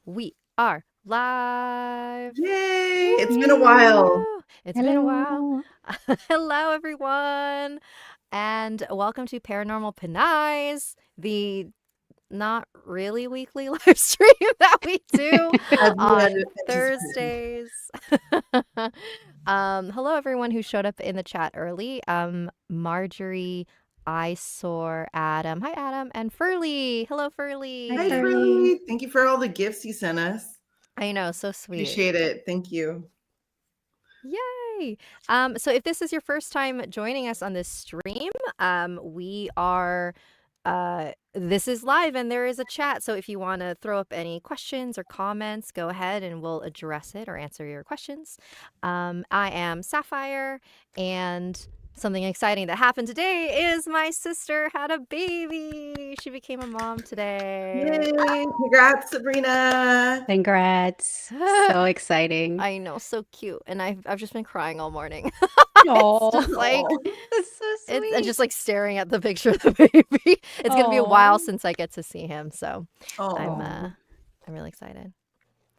We are live. Yay! It's been a while. Woo! It's been a while. Hello. Hello, everyone, and welcome to Paranormal Pinays, the not really weekly live stream that we do As we had on anticipated. Thursdays. Hello, everyone who showed up in the chat early. Marjorie, Eyesore, Adam. Hi, Adam, and Furley. Hello, Hi, Hi, Furley. Furley. Furley. Thank you for all the gifts you sent us. I know, so sweet. Appreciate it. Thank you. Yay! So if this is your first time joining us on this stream, we are this is live and there is a chat. So if you want to throw up any questions or comments, go ahead and we'll address it or answer your questions. I am Sapphire, and something exciting that happened today is my sister had a baby. She became a mom today. Yay! Congrats, Sabrina. Congrats. So exciting. I know, so cute. And I've just been crying all morning. Oh, Just like that's so sweet. it's just like staring at the picture of the baby. It's gonna be a while Aw. since I get to see him, so I'm Oh, I'm really excited.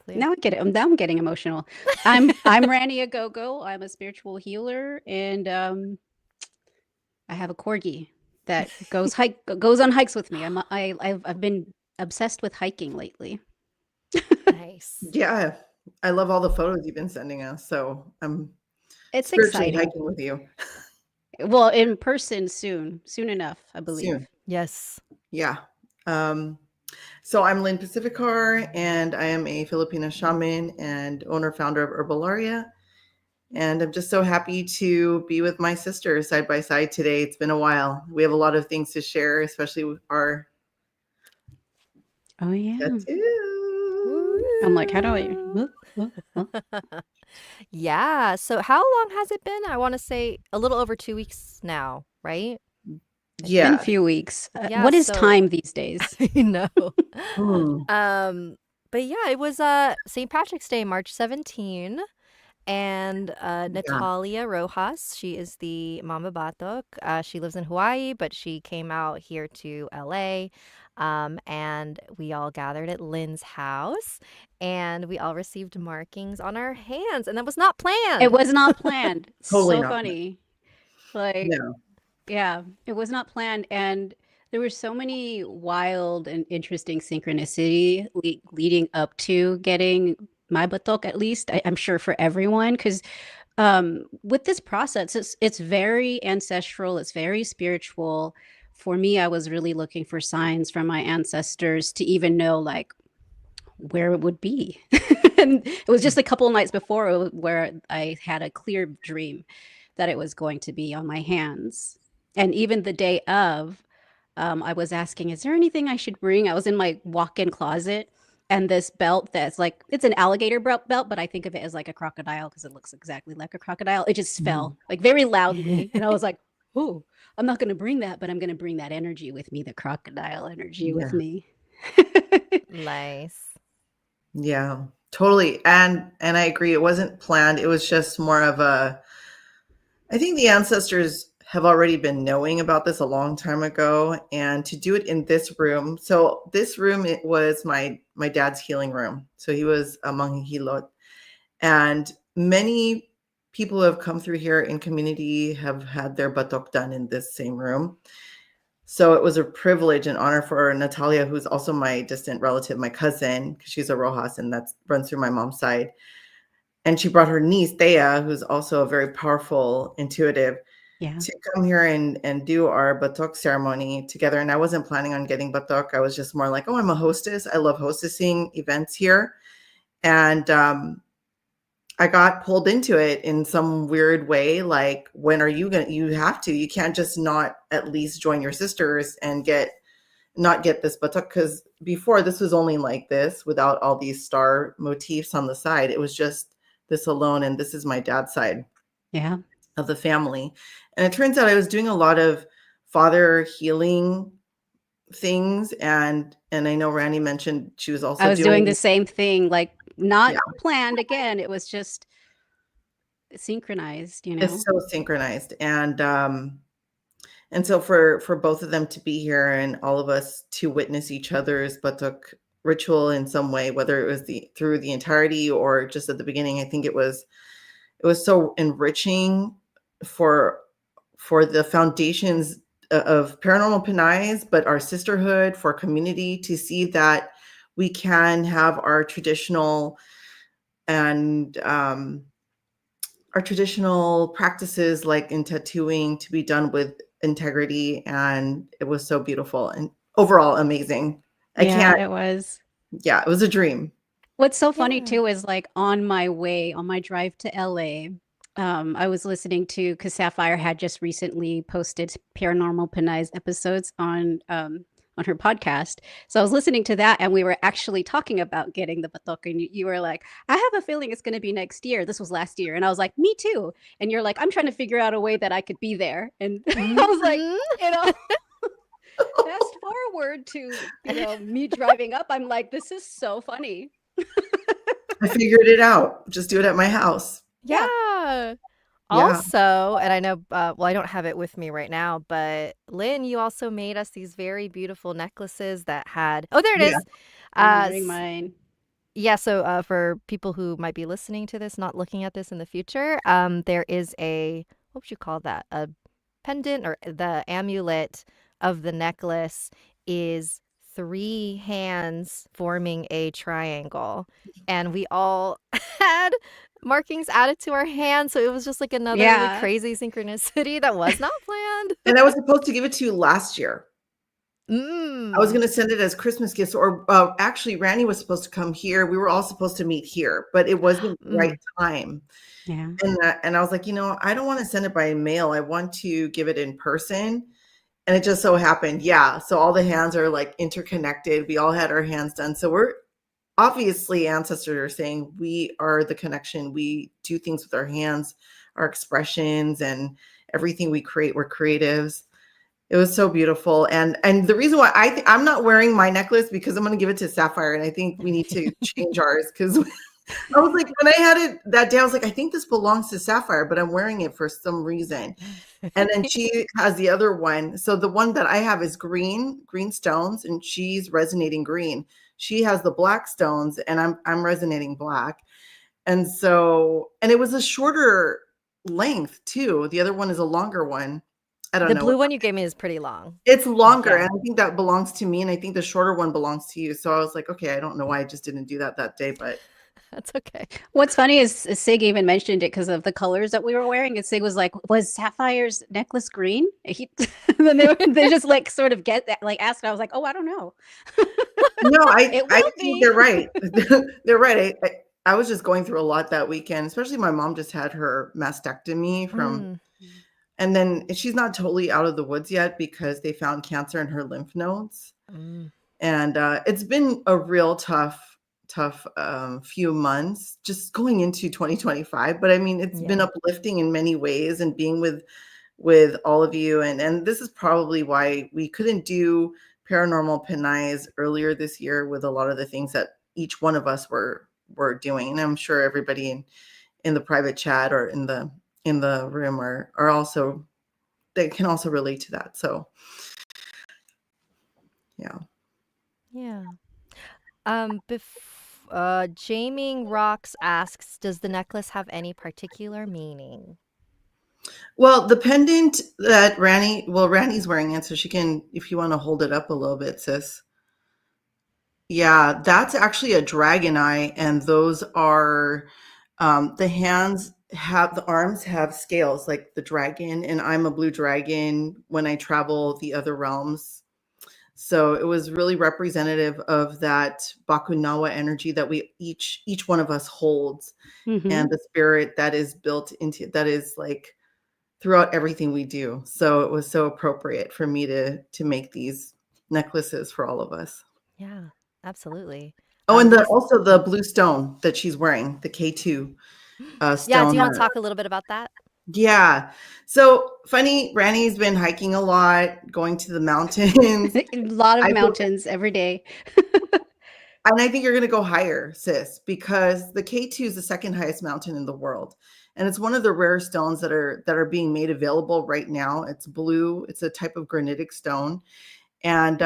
So, yeah. Now I get it. Now I'm getting emotional. I'm Rannie AuGoGo. I'm a spiritual healer, and I have a corgi that goes on hikes with me. I've been obsessed with hiking lately. Nice. yeah. I love all the photos you've been sending us. So I'm It's spiritually exciting. hiking with you Well, in person soon enough, I believe. soon. Yes. Yeah. So I'm Lyn Pacificar, and I am a Filipino shaman and owner-founder of Herbalaria. And I'm just so happy to be with my sister side by side today. It's been a while. We have a lot of things to share, especially with our Oh yeah. tattoo. I'm like, how do I? Yeah. So how long has it been? I want to say a little over 2 weeks now, right? It's been a Yeah. few weeks. Yeah, What is so time these days? I know. Mm, But yeah, it was St. Patrick's Day, March 17. And yeah. Natalia Rojas, she is the Mama Batok. She lives in Hawaii, but she came out here to LA. And we all gathered at Lyn's house, and we all received markings on our hands. And that was not It planned. was not planned. Totally So not. funny. Like, No. yeah, it was not planned. And there were so many wild and interesting synchronicity leading up to getting my batok, at least. I'm sure for everyone, because with this process, it's very ancestral, it's very spiritual. For me, I was really looking for signs from my ancestors to even know like where it would be. And it was just a couple of nights before where I had a clear dream that it was going to be on my hands. And even the day of, I was asking, is there anything I should bring? I was in my walk-in closet, and this belt that's like, it's an alligator belt, but I think of it as like a crocodile because it looks exactly like a crocodile. It just Mhm. fell like very loudly. And I was like, oh, I'm not going to bring that, but I'm going to bring that energy with me, the crocodile energy with Yeah. me. Nice. Yeah. Totally. And I agree. It wasn't planned. It was just more of a I think the ancestors have already been knowing about this a long time ago, and to do it in this room. So this room, it was my dad's healing room. So he was a Manghihilot, and many people who have come through here in community have had their batok done in this same room. So it was a privilege and honor for Natalia, who's also my distant relative, my cousin, because she's a Rojas, and that runs through my mom's side. And she brought her niece, Thea, who's also a very powerful intuitive, Yeah. to come here and do our batok ceremony together. And I wasn't planning on getting batok. I was just more like, oh, I'm a hostess. I love hostessing events here. And I got pulled into it in some weird way. Like, when are you gonna? You have to. You can't just not at least join your sisters and not get this batok, because before this was only like this without all these star motifs on the side. It was just this alone, and this is my dad's side Yeah. of the family. And it turns out I was doing a lot of father healing things, and I know Randy mentioned she was I also was doing the doing. same thing, like not Yeah, planned again. It was just synchronized, you it's know? so synchronized. And so for both of them to be here and all of us to witness each other's batok ritual in some way, whether it was through the entirety or just at the beginning. I think it was so enriching for the foundations of Paranormal Pinays, but our sisterhood, for community, to see that we can have our traditional and our traditional practices, like in tattooing, to be done with integrity. And it was so beautiful and overall amazing. Yeah, it was. Yeah, it was a dream. What's so funny Yeah. too is like on my drive to LA, I was listening to because Sapphire had just recently posted Paranormal Pinays episodes on her podcast. So I was listening to that, and we were actually talking about getting the batok, and you were like, "I have a feeling it's going to be next year." This was last year, and I was like, "Me too." And you're like, "I'm trying to figure out a way that I could be there," and I was like, Mhm. you know. Fast forward to me driving up, I'm like, this is so funny. I figured it out. Just do it at my house. Yeah. Yeah. Yeah. Also, and I know, well, I don't have it with me right now, but Lyn, you also made us these very beautiful necklaces that had, oh, there it Yeah. is. I'm wearing S- mine. yeah, so for people who might be listening to this, not looking at this in the future, there is what would you call that? A pendant, or the amulet of the necklace is 3 hands forming a triangle. And we all had markings added to our hands. So it was just like another like Yeah. crazy synchronicity that was not planned. And I was supposed to give it to you last year. I was Mm. going to send it as Christmas gifts, or actually, Randy was supposed to come here. We were all supposed to meet here, but it wasn't the right Mm. time. Yeah. And I was like, I don't want to send it by mail. I want to give it in person. And it just so happened, yeah. So all the hands are like interconnected. We all had our hands done. So we're obviously, ancestors are saying we are the connection. We do things with our hands, our expressions, and everything we create. We're creatives. It was so beautiful. And the reason why I'm not wearing my necklace, because I'm going to give it to Sapphire, and I think we need to change ours, because I was like, when I had it that day, I was like, I think this belongs to Sapphire, but I'm wearing it for some reason. And then she has the other one. So the one that I have is green stones, and she's resonating green. She has the black stones, and I'm resonating black. And so, and it was a shorter length too. The other one is a longer one. I don't The know. blue one you gave me is pretty long. It's longer, Yeah, and I think that belongs to me, and I think the shorter one belongs to you. So I was like, okay, I don't know why I just didn't do that day, but that's okay. What's funny is Sig even mentioned it because of the colors that we were wearing. And Sig was like, "Was Sapphire's necklace green?" Then they just like sort of get that, like asked. I was like, "Oh, I don't know." no, It I will think be. they're right. They're right. I was just going through a lot that weekend, especially my mom just had her mastectomy Mm. and then she's not totally out of the woods yet because they found cancer in her lymph nodes. Mm. And it's been a real tough few months just going into 2025. But I mean, it's been Yeah. uplifting in many ways, and being with all of you. And this is probably why we couldn't do Paranormal Pinays earlier this year, with a lot of the things that each one of us were doing. And I'm sure everybody in the private chat or in the room are also, they can also relate to that. So yeah. Yeah. Jaming Rocks asks, does the necklace have any particular meaning? Well, the pendant that Randy's wearing it, so she can, if you want to hold it up a little bit, sis. Yeah, that's actually a dragon eye, and those are the arms have scales like the dragon, and I'm a blue dragon when I travel the other realms. So it was really representative of that Bakunawa energy that we each one of us holds, and the spirit that is built into, that is like throughout everything we do. So it was so appropriate for me to make these necklaces for all of us. Yeah, absolutely. Oh, and There's also the blue stone that she's wearing, the K2 Yeah, do stone. you want to talk a little bit about that? Yeah. So funny, Ranny's been hiking a lot, going to the mountains. A lot of I mountains every day. And I think you're going to go higher, sis, because the K2 is the second highest mountain in the world. And it's one of the rare stones that are being made available right now. It's blue. It's a type of granitic stone. And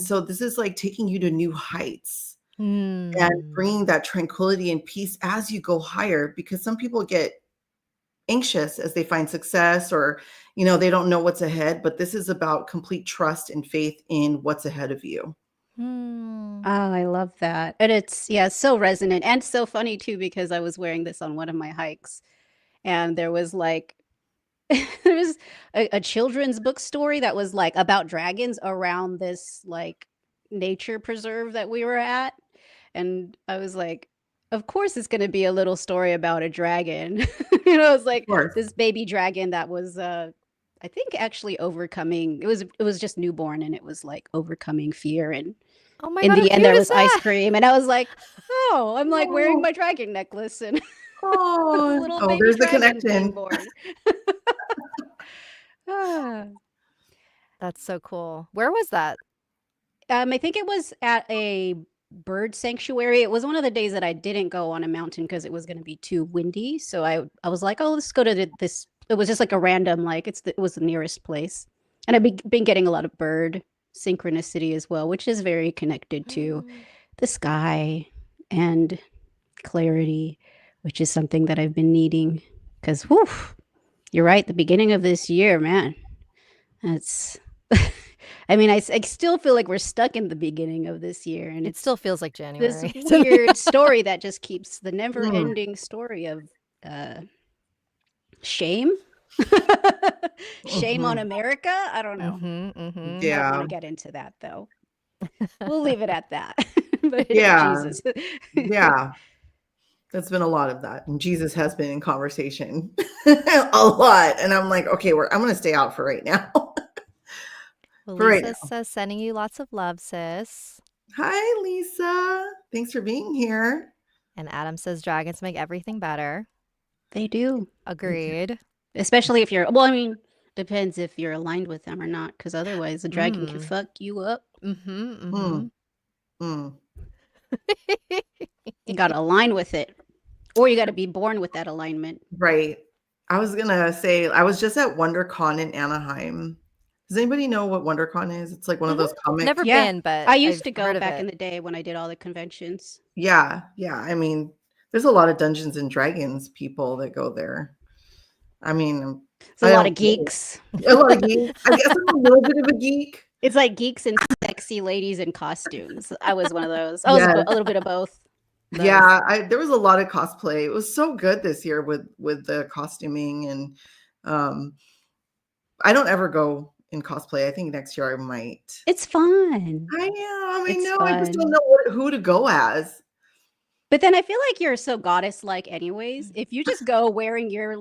so this is like taking you to new heights and bringing that tranquility and peace as you go higher, because some people get anxious as they find success, or they don't know what's ahead, but this is about complete trust and faith in what's ahead of you. Oh, I love that. And it's, yeah, so resonant and so funny too, because I was wearing this on one of my hikes and there was like, there was a children's book story that was like about dragons around this like nature preserve that we were at. And I was like, of course it's going to be a little story about a dragon. It's Of like course. this baby dragon that was I think actually overcoming, it was just newborn and it was like overcoming fear, and Oh my in God, how the end there cute is was ice that? cream and I was like, "Oh, I'm like wearing Oh, my dragon necklace and a oh, little oh, baby there's the dragon's being connection. born." Ah. That's so cool. Where was that? I think it was at a bird sanctuary. It was one of the days that I didn't go on a mountain because it was going to be too windy. So I was like, oh, let's go to this. It was just like a random, like it was the nearest place, and been getting a lot of bird synchronicity as well, which is very connected to the sky and clarity, which is something that I've been needing. Because, whew, you're right. The beginning of this year, man, that's. I mean, I still feel like we're stuck in the beginning of this year, and It it's still feels like this January. weird story that just keeps the Mm, never-ending story of shame. Shame on mhm. America. I don't know. I don't want Yeah, to get into that though. We'll leave it at that. But yeah, Jesus. yeah. That's been a lot of that, and Jesus has been in conversation a lot, and I'm like, okay, I'm gonna stay out for right now. Well, For right Lisa now. says sending you lots of love, sis. Hi, Lisa. Thanks for being here. And Adam says dragons make everything better. They do. Agreed. Especially if you're, well, I mean, depends if you're aligned with them or not, because otherwise the dragon can Mm. fuck you up. Mm, mm. You got to align with it, or you got to be born with that alignment. Right. I was gonna say, I was just at WonderCon in Anaheim. Does anybody know what WonderCon is? It's like one of those comic. Never Yeah. been, but I used I've to go heard of back in it. the day when I did all the conventions. Yeah, yeah. I mean, there's a lot of Dungeons and Dragons people that go there. I mean, There's I a lot don't of geeks. a lot of geeks. I guess I'm a little bit of a geek. It's like geeks and sexy ladies in costumes. I was one of those. I was Yes. a little bit of both. Nice. Yeah, there was a lot of cosplay. It was so good this year with the costuming, and I don't ever go in cosplay. I think next year I might. It's fun. I am. I It's know. I just don't fun. know who to go as. But then I feel like you're so goddess-like anyways. If you just go wearing your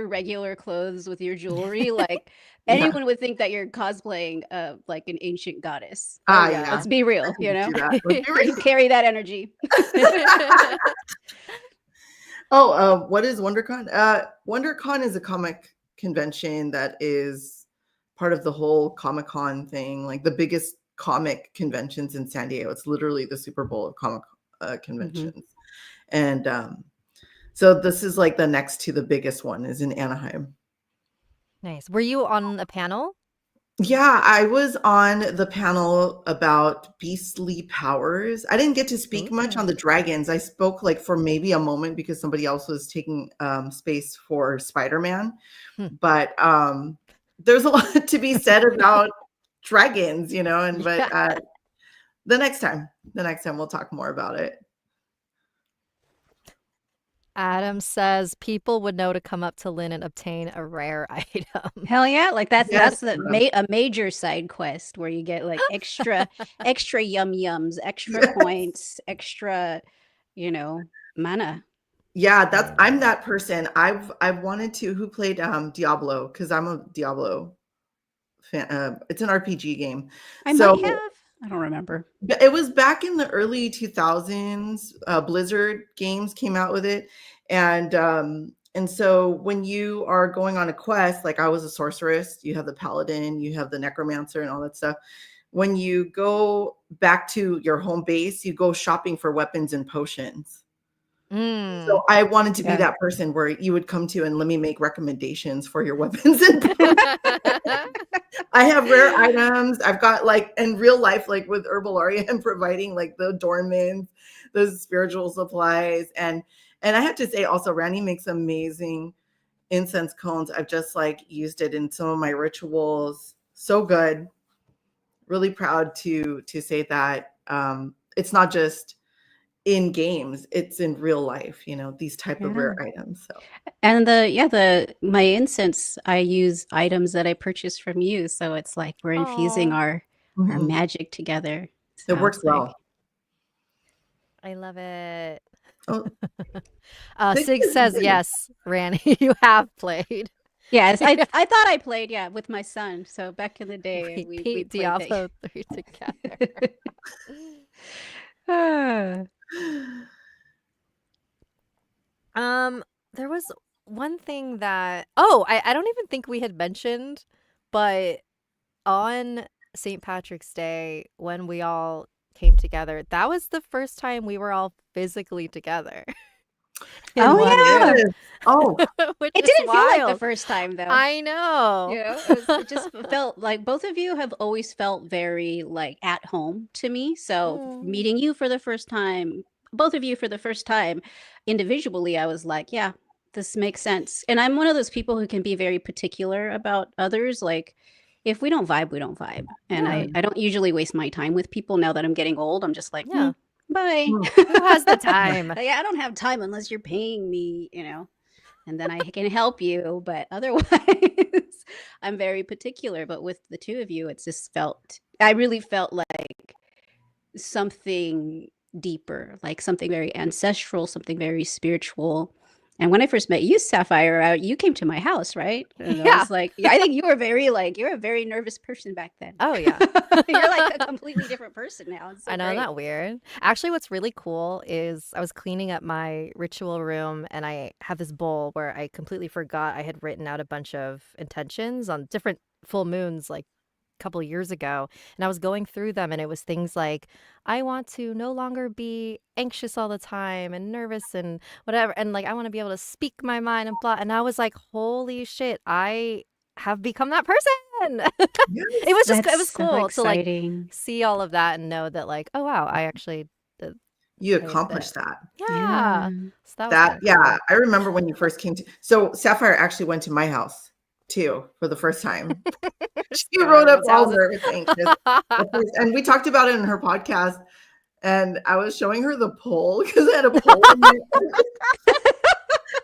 regular clothes with your jewelry, like Yeah. anyone would think that you're cosplaying like an ancient goddess. Ah, yeah. yeah. Let's be real, I can do that. Let's be You real. carry that energy. Oh, what is WonderCon? WonderCon is a comic convention that is part of the whole Comic-Con thing, like the biggest comic conventions in San Diego. It's literally the Super Bowl of comic conventions. And so this is like the next to the biggest one is in Anaheim. Nice. Were you on a panel? Yeah, I was on the panel about beastly powers. I didn't get to speak much on the dragons. I spoke like for maybe a moment because somebody else was taking space for Spider-Man. But there's a lot to be said about dragons, but the next time we'll talk more about it. Adam says people would know to come up to Lyn and obtain a rare item. Hell yeah, like that's Yes. a major side quest where you get like extra yum yums, extra points, extra, mana. Yeah, I'm that person. I've wanted to who played Diablo, because I'm a Diablo fan. It's an RPG game. I might have. I don't remember. It was back in the early 2000s. Blizzard games came out with it, and so when you are going on a quest, like I was a sorceress, you have the paladin, you have the necromancer, and all that stuff. When you go back to your home base, you go shopping for weapons and potions. So I wanted to be that person where you would come to and let me make recommendations for your weapons and potions. I have rare items. I've got like in real life, like with Herbalaria, I'm providing like the adornments, those spiritual supplies. And I have to say also Randy makes amazing incense cones. I've just like used it in some of my rituals. So good. Really proud to say that it's not just in games, it's in real life, these type of Yeah. rare items. So And the my incense, I use items that I purchased from you, so it's like we're infusing Oh, our mhm. magic together. It So works it's like, well. I love it. Oh, Sig says yes, Ranny, you have played. yes, I thought I played, yeah, with my son. So back in the day, We we beat played that. Diablo 3 together. Ah. Um, there was one thing that I don't even think we had mentioned, but on St. Patrick's Day when we all came together, that was the first time we were all physically together in one Oh yeah. room, yes. Oh, which It is didn't feel like the wild. first time though. I know. It just felt like both of you have always felt very like at home to me. So Mm, meeting you for the first time, both of you for the first time individually, I was like, yeah, this makes sense. And I'm one of those people who can be very particular about others. Like if we don't vibe, we don't vibe. And yeah, I don't usually waste my time with people now that I'm getting old. I'm just like, yeah. bye. mm, Who has the time? Yeah, I don't have time unless you're paying me. And then I can help you. But otherwise, I'm very particular. But with the two of you, it's just I really felt like something deeper, like something very ancestral, something very spiritual. And when I first met you, Sapphire, you came to my house, right? And I Yeah. was like, yeah, I think you were very like, you're a very nervous person back then. Oh, yeah. You're like a completely different person now. It's so I know, isn't great. that weird? Actually, what's really cool is I was cleaning up my ritual room and I have this bowl where I completely forgot I had written out a bunch of intentions on different full moons like a couple years ago. And I was going through them and it was things like, I want to no longer be anxious all the time and nervous and whatever. And like, I want to be able to speak my mind and blah. And I was like, holy shit, I have become that person. yes. It That's was so cool to like exciting. see all of that and know that like, oh wow, I actually did You that. accomplished that. Yeah. Yeah. So that was That, kind of yeah, cool. I remember when you first came to. So Sapphire actually went to my house too for the first time. Just She go to wrote up everyone's all houses. nervous, anxious, and we talked about it in her podcast. And I was showing her the pole because I had a pole in my.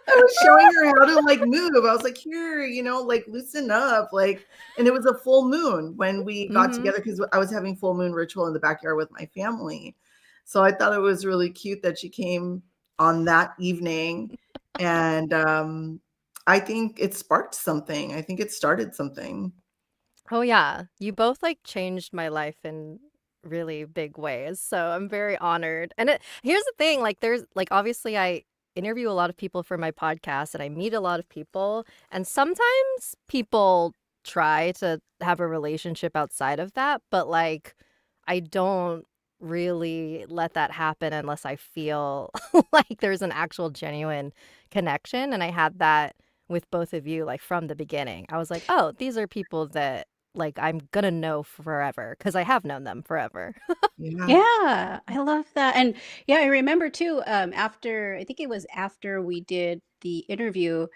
I was showing her how to like move. I was like, here, like loosen up, like. And it was a full moon when we got Mhm. together because I was having full moon ritual in the backyard with my family. So I thought it was really cute that she came on that evening, and I think it sparked something. I think it started something. Oh yeah. You both like changed my life in really big ways. So I'm very honored. And here's the thing, like there's like obviously I interview a lot of people for my podcast and I meet a lot of people and sometimes people try to have a relationship outside of that, but like I don't really let that happen unless I feel like there's an actual genuine connection and I had that with both of you like from the beginning. I was like, "Oh, these are people that like I'm gonna know forever because I have known them forever." Yeah. Yeah, I love that. And yeah, I remember too, after I think it was after we did the interview,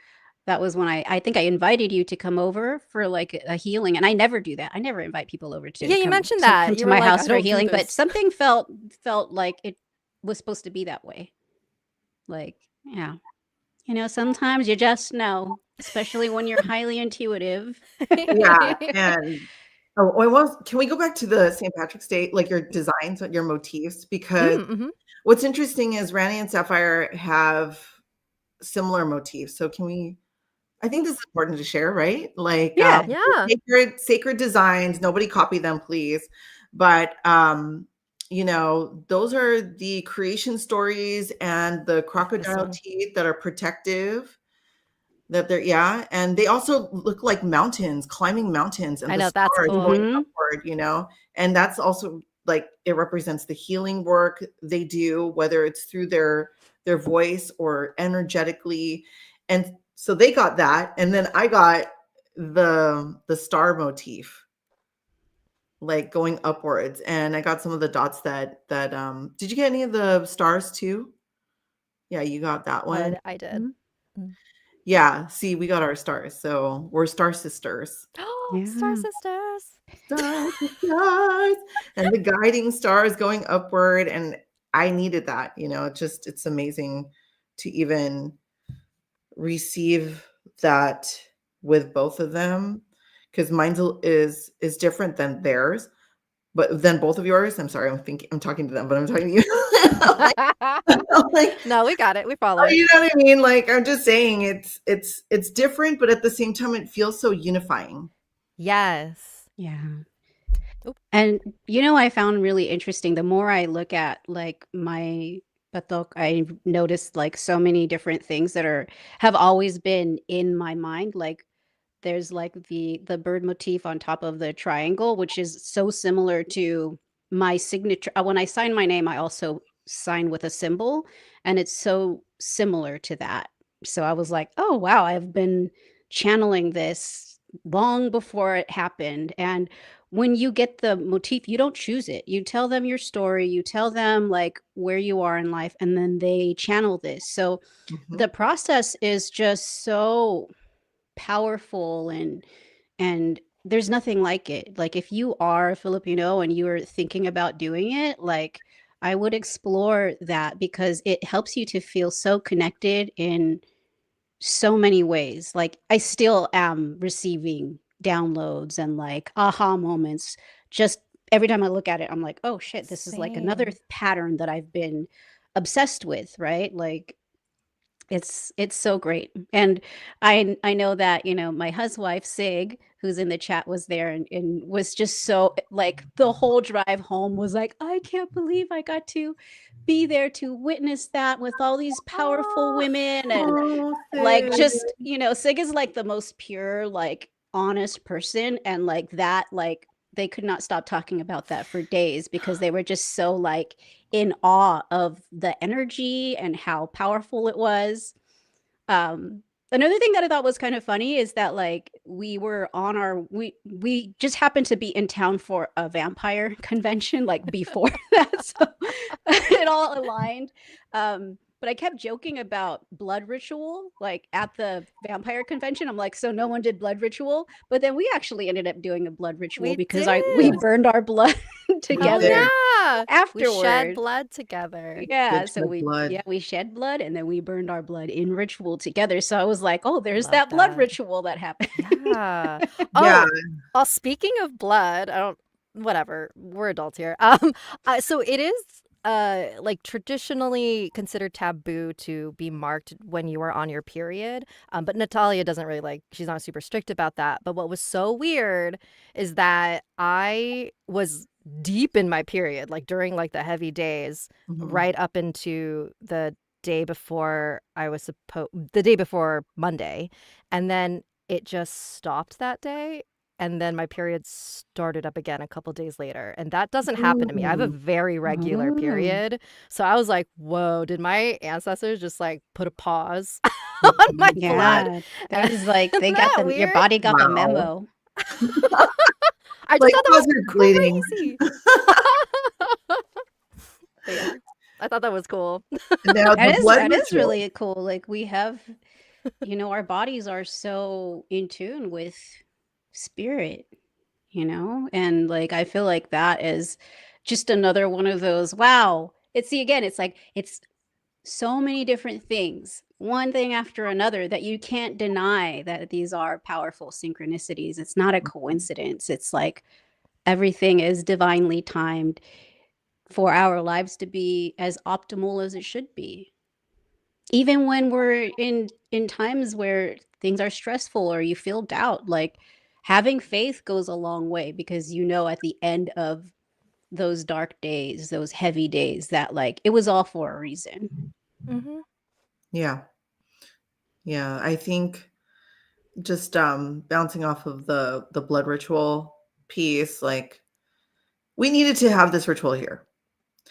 that was when I think I invited you to come over for like a healing. And I never do that. I never invite people over Yeah, to you come mentioned that. You to were my like, "I house for a don't do healing, but this." something felt like it was supposed to be that way. Like, yeah. Sometimes you just know, especially when you're highly intuitive. Yeah, and can we go back to the St. Patrick's Day, like your designs, your motifs? Because Mhm. what's interesting is Randy and Sapphire have similar motifs. So can we? I think this is important to share, right? Like Yeah. Yeah. sacred designs. Nobody copy them, please. But those are the creation stories and the crocodile Awesome. teeth that are protective. That they're yeah, and they also look like mountains, climbing mountains, and I the know, that's stars going cool. Mhm. upward. And that's also like it represents the healing work they do, whether it's through their voice or energetically. And so they got that, and then I got the star motif, like going upwards. And I got some of the dots that did you get any of the stars too? Yeah, you got that one. I did. Mhm. Mm. Yeah, see, we got our stars. So we're star sisters. Oh, Star Yeah. Sisters. Stars, stars, and the guiding stars going upward. And I needed that, it's amazing to even receive that with both of them, because mine is different than theirs, but then both of yours. I'm sorry, I'm talking to them, but I'm talking to you. like, like, No, we got it. We follow. you know what I mean? Like, I'm just saying it's different, but at the same time, it feels so unifying. Yes. Yeah. Oop. And I found really interesting, the more I look at like my batok, I noticed like so many different things that have always been in my mind. Like there's like the bird motif on top of the triangle, which is so similar to my signature. When I sign my name, I also sign with a symbol, and it's so similar to that. So I was like, oh wow, I've been channeling this long before it happened. And when you get the motif, you don't choose it. You tell them your story, you tell them like where you are in life, and then they channel this. So Mhm. the process is just so powerful, and there's nothing like it. Like if you are Filipino and you're thinking about doing it, like I would explore that, because it helps you to feel so connected in so many ways. Like I still am receiving downloads and like aha moments. Just every time I look at it, I'm like, oh shit, this is like another Same. pattern that I've been obsessed with, right? Like it's so great. And I know that, my huswife Sig, who's in the chat, was there, and was just so like the whole drive home was like, I can't believe I got to be there to witness that with all these powerful Oh. women. And Oh, like Sid. just, Sig is like the most pure, like honest person, and like that, like they could not stop talking about that for days, because they were just so like in awe of the energy and how powerful it was. um Another thing that I thought was kind of funny is that like we were on our we just happened to be in town for a vampire convention like before that, so it all aligned. But I kept joking about blood ritual like at the vampire convention. I'm like, so no one did blood ritual, but then we actually ended up doing a blood ritual We because we did. Yes, burned our blood we Hell did. together yeah. We shed afterward. blood together. Yeah, Did so shed blood. we shed blood, and then we burned our blood in ritual together. So I was like, oh, there's Love that blood that. ritual that happened. Yeah. Yeah. Oh, speaking of blood, I don't whatever. We're adults here. So it is like traditionally considered taboo to be marked when you are on your period. But Natalia doesn't really like she's not super strict about that. But what was so weird is that I was deep in my period, like during like the heavy days, Mhm. right up into the day before Monday. And then it just stopped that day, and then my period started up again a couple days later, and that doesn't happen to me. I have a Mm. very regular Oh, period, so I was like, "Whoa, did my ancestors just, like, put a pause on my Mhm. blood?" yeah. There's like Isn't they got that your weird? body got the Wow. memo. I just Like, thought that pause was your bleeding. crazy. But yeah, I thought that was cool. Now That the is blood that is ritual. really cool. Like we have, our bodies are so in tune with spirit, and like I feel like that is just another one of those, wow. It's like it's so many different things, one thing after another, that you can't deny that these are powerful synchronicities. It's not a coincidence. It's like everything is divinely timed for our lives to be as optimal as it should be. Even when we're in times where things are stressful or you feel doubt, like having faith goes a long way, because at the end of those dark days, those heavy days, that like it was all for a reason. Mhm. Yeah. Yeah, I think just bouncing off of the blood ritual piece, like we needed to have this ritual here.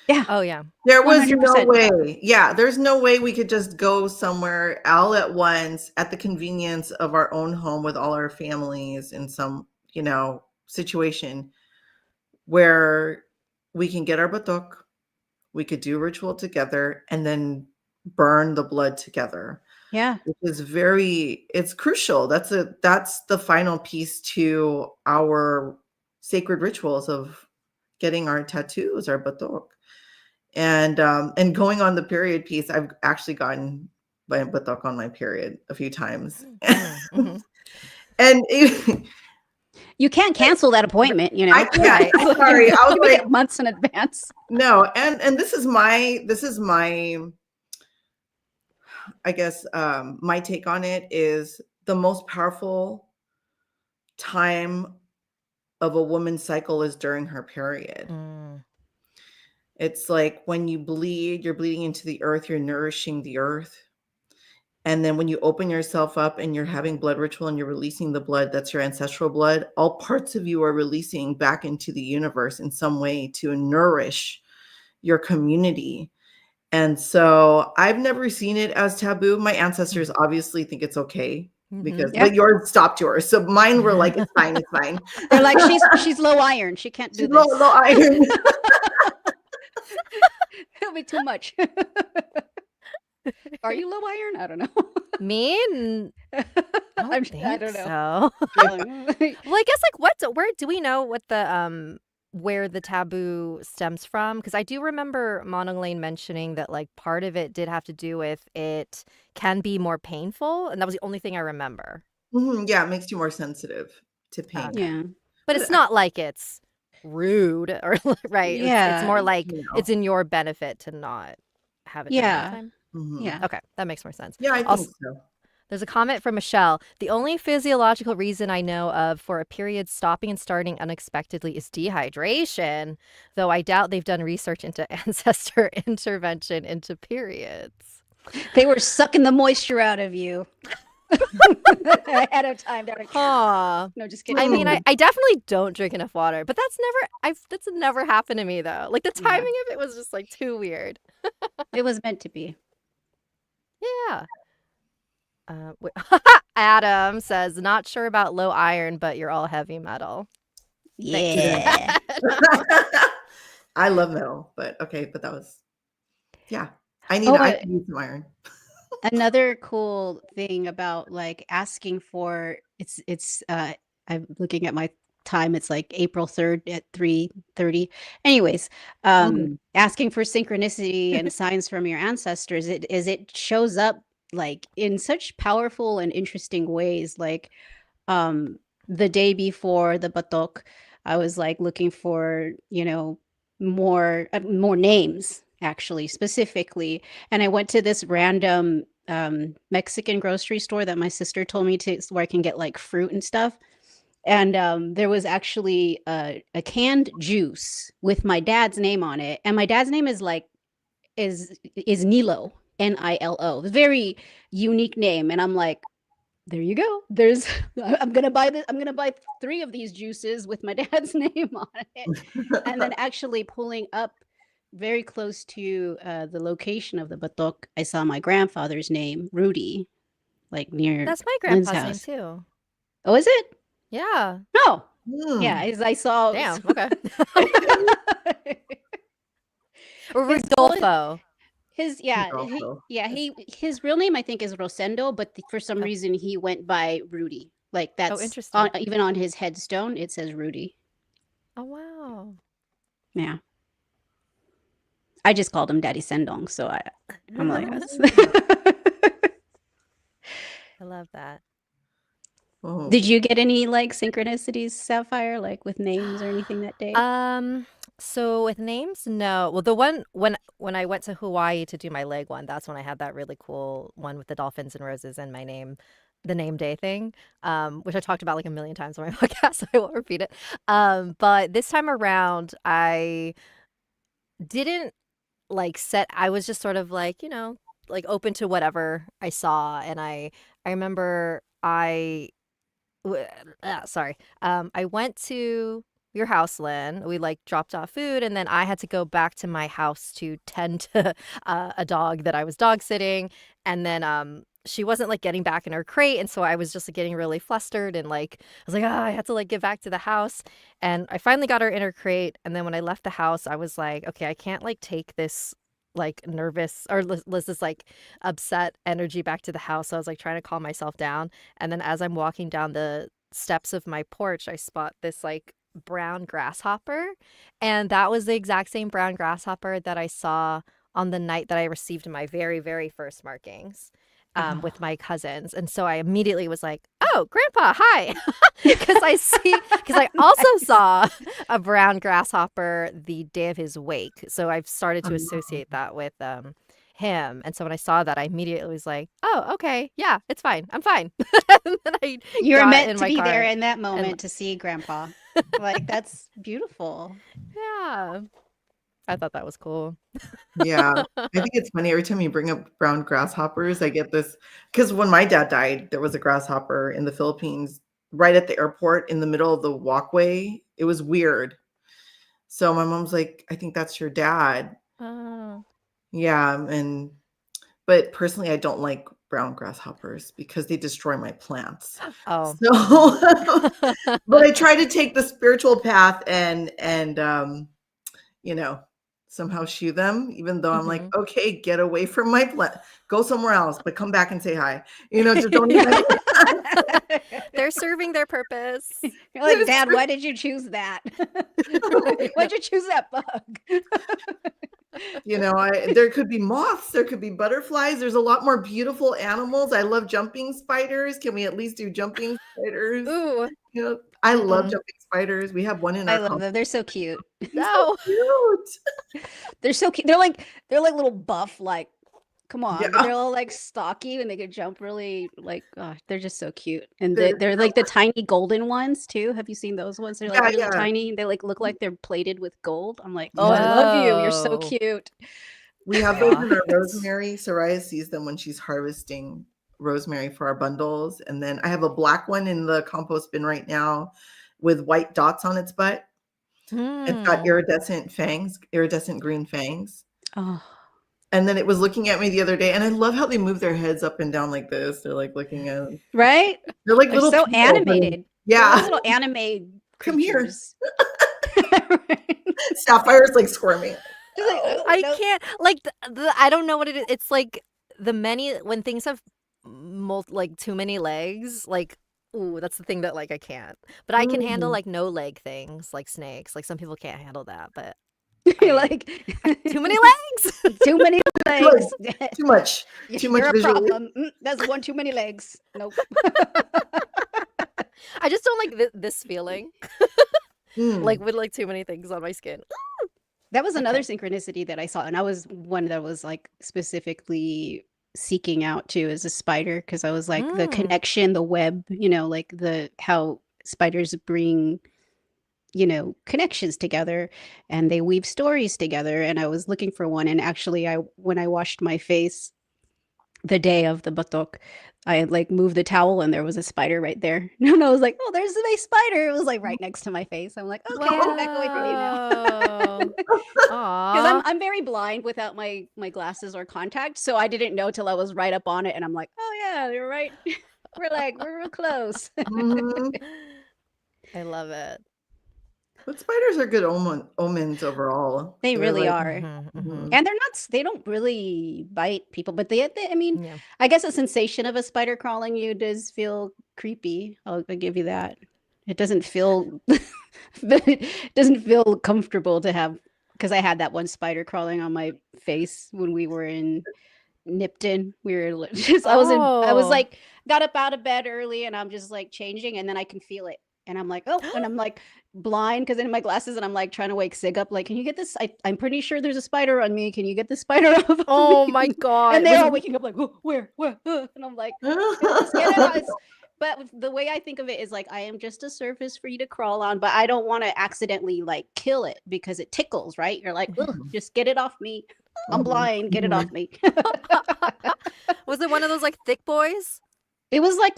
Yeah, Oh yeah. There was no 100%. way. Yeah, there's no way we could just go somewhere all at once at the convenience of our own home with all our families in some, situation where we can get our batok, we could do ritual together, and then burn the blood together, Yeah. which is it's crucial. That's the final piece to our sacred rituals of getting our tattoos, our batok. And going on the period piece, I've actually gotten my batok on my period a few times. Mm-hmm. And it, You can't cancel that appointment, I can't. Right. Sorry, I was you make like, it months in advance. no. And this is my I guess my take on it is the most powerful time of a woman's cycle is during her period. Mm. It's like when you bleed, you're bleeding into the earth, you're nourishing the earth. And then when you open yourself up and you're having blood ritual and you're releasing the blood, that's your ancestral blood, all parts of you are releasing back into the universe in some way to nourish your community. And so I've never seen it as taboo. My ancestors obviously think it's okay because, Yeah. but yours stopped yours. So mine were like, it's fine, it's fine. They're like, she's low iron. She can't do She's low, this. low iron. It'll be too much. Are you low iron? I don't know. Me? I don't think I don't know. so. Well, I guess where do we know what the where the taboo stems from? Because I do remember Monong mentioning that like part of it did have to do with it can be more painful, and that was the only thing I remember. Yeah, it makes you more sensitive to pain. Okay. Yeah. But it's not like it's rude or right. It's more Yeah. like it's in your benefit to not have it during that Yeah. time. Yeah. Okay, that makes more sense. Yeah, I Also, think so. there's a comment from Michelle. The only physiological reason I know of for a period stopping and starting unexpectedly is dehydration, though I doubt they've done research into ancestor intervention into periods. They were sucking the moisture out of you ahead of time. Huh. No, just kidding. I mean, I definitely don't drink enough water, but that's never happened to me though. Like the timing of it was just like too weird. It was meant to be. Yeah. Adam says, not sure about low iron, but you're all heavy metal. Yeah. I love metal, but okay, but that was, yeah. I need some iron. Another cool thing about like asking for it's I'm looking at my time, it's like April 3rd at 3:30. Anyways, asking for synchronicity and signs from your ancestors, it shows up like in such powerful and interesting ways. Like the day before the batok, I was like looking for, more names actually specifically, and I went to this random Mexican grocery store that my sister told me to, where I can get like fruit and stuff. And there was actually a canned juice with my dad's name on it, and my dad's name is Nilo, Nilo, very unique name. And I'm like, there you go. I'm gonna buy 3 of these juices with my dad's name on it. And then actually pulling up very close to the location of the batok, I saw my grandfather's name, Rudy, like near That's my Lyn's grandpa's name house. too. Oh, is it? Yeah. No. Yeah, as I saw. Damn. Okay. Rodolfo. His real name I think is Rosendo, but for some reason he went by Rudy. Like that's interesting. Even on his headstone it says Rudy. Oh wow. Yeah. I just called him Daddy Sendong, so I'm like, I love that. Oh. Did you get any like synchronicities, Sapphire, like with names or anything that day? So with names, no. Well, the one when I went to Hawaii to do my leg one, that's when I had that really cool one with the dolphins and roses and my name, the name day thing, which I talked about like a million times on my podcast, so I won't repeat it. But this time around, I didn't I was just sort of like, like open to whatever I saw. And I remember I went to we were house Lynn. We like dropped off food, and then I had to go back to my house to tend to a dog that I was dog sitting, and then she wasn't like getting back in her crate, and so I was just like, getting really flustered and like I was like, I had to like get back to the house, and I finally got her in her crate, and then when I left the house, I was like, okay, I can't like take this like nervous or this like upset energy back to the house. So I was like trying to calm myself down, and then as I'm walking down the steps of my porch, I spot this like brown grasshopper, and that was the exact same brown grasshopper that I saw on the night that I received my very, very first markings Oh. with my cousins. And so I immediately was like, oh, Grandpa, hi. Because I also saw a brown grasshopper the day of his wake. So I've started to associate that with him. And so when I saw that, I immediately was like, oh, okay, yeah, it's fine. I'm fine. And then I You were got meant in to my be there car. in that And moment to see Grandpa. Like, that's beautiful. yeah, I thought that was cool. Yeah. I think it's funny every time you bring up brown grasshoppers, I get this because when my dad died, there was a grasshopper in the Philippines right at the airport in the middle of the walkway. It was weird. So my mom's like, I think that's your dad. Oh. Yeah. But personally, I don't like brown grasshoppers because they destroy my plants. Oh. So, but I try to take the spiritual path and you know, somehow shoo them, even though I'm like, Mhm. okay, get away from my plant, go somewhere else, but come back and say hi. Just don't even. They're serving their purpose. You're like, Dad, why did you choose that? Why'd you choose that bug? There could be moths, there could be butterflies. There's a lot more beautiful animals. I love jumping spiders. Can we at least do jumping spiders? Ooh. I love Mm-mm. jumping spiders. We have one in I our love compound. them. They're so cute. No. Cute. They're so cute. They're like little buff, like, come on, but Yeah, they're all like stocky and they can jump really like they're just so cute. And they're they're like the tiny golden ones too. Have you seen those ones? They're like yeah, really yeah, tiny. They like look like they're plated with gold. I'm like, oh, I yeah. love you. You're so Whoa. cute. We have those in our What? rosemary. Soraya sees them when she's harvesting rosemary for our bundles. And then I have a black one in the compost bin right now with white dots on its butt. It's got Hmm. iridescent fangs, iridescent green fangs. Oh, And then it was looking at me the other day, and I love how they move their heads up and down like this. They're like looking at, right? they're like They're little so people. animated. They're like Yeah, little anime come here. creatures. Sapphire's like squirming. She's like, No. oh, I no. can't like I don't know what it is. It's like when things have like too many legs, like ooh, that's the thing that like I can't. But I can handle Mm. like no leg things, like snakes. Like some people can't handle that, but You're I like too many legs. too many Too much, legs. too much, too much You're a visually. problem. That's one too many legs. Nope. I just don't like this feeling. Like Mm. with like too many things on my skin. That was another Okay. synchronicity that I saw, and I was one that was like specifically seeking out too as a spider because I was like the Mm. connection, the web, like the how spiders bring connections together and they weave stories together. And I was looking for one, and actually, when I washed my face the day of the batok, I had like moved the towel and there was a spider right there. And I was like, oh, there's my spider. It was like right next to my face. I'm like, okay, I'm back away from you now. Whoa. Because I'm Aw. I'm very blind without my glasses or contact. So I didn't know till I was right up on it. And I'm like, oh yeah, you're right. We're real close. Mhm. I love it. But spiders are good omens overall. They They're really like, are. Mhm, mhm. mhm. And they don't really bite people, but I mean, Yeah. I guess the sensation of a spider crawling you does feel creepy. I'll give you that. It doesn't feel it doesn't feel comfortable to have because I had that one spider crawling on my face when we were in Nipton. We were just I was Oh. like got up out of bed early and I'm just like changing and then I can feel it. And I'm like, oh, and I'm like blind because in my glasses and I'm like trying to wake Sig up, like, can you get this? I'm pretty sure there's a spider on me. Can you get the spider off of Oh me? my And god. they're Was all it waking up like, oh, where? And I'm like, just get it out. But the way I think of it is like I am just a surface for you to crawl on, but I don't want to accidentally like kill it because it tickles, right? You're like, oh, just get it off me. I'm Mhm, blind. Get it mhm. off me. was it one of those like thick boys? It was like